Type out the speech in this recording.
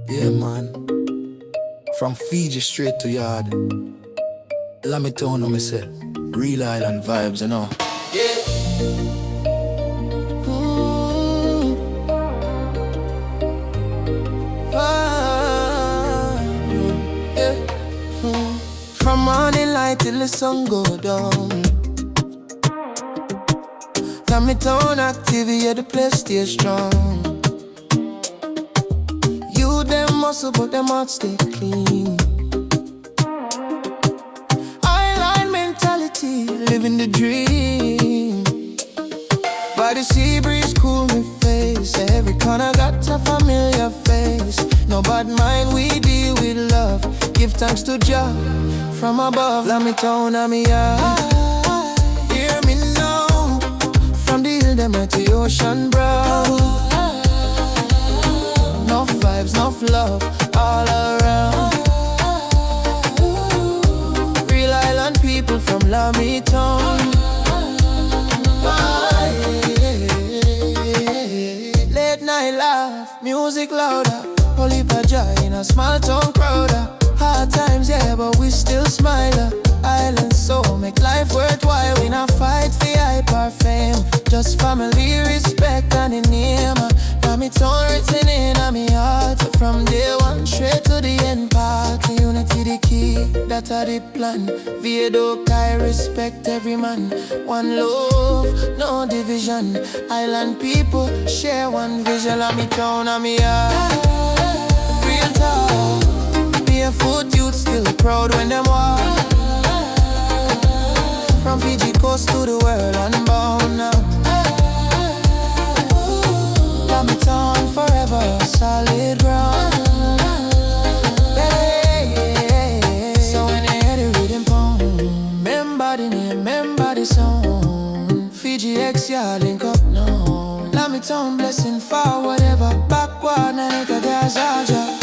Yeah, man. From Fiji straight to yard. Lami town, no me say. Real island vibes, you know. Yeah. From morning light till the sun go down. Lami town active, yeah, the place stay strong. You them muscle, but them heart stay clean. Island mentality, living the dream. By the sea breeze, cool me face. Every corner got a familiar face. No bad mind, we deal with love. Give thanks to Jah from above. Lami town, Lami yard. Hear me now. From the hill, them at the ocean brow. Enough vibes, enough love all around. Real island people from Lami town. Late night laugh, music louder. Holy joy in a small town crowder. Hard times, yeah, but we still smile. Island soul make life worthwhile. We not fight for hype or fame, just family, respect and the name. Lami town written in on me heart. From day one straight to the end part. Unity the key, that's how the plan. Viedo Kai, respect every man. One love, no division. Island people share one vision. Lami town, Lami heart. Real talk. Barefoot youth still proud when them walk. From Fiji coast to the world unbound now. Lami town forever, solid ground. So when they hear the rhythm pound, remember the name, remember the song. Fiji X, yeah, link up now. Lami town blessing for whatever. Backward, na nigga, there's Aja.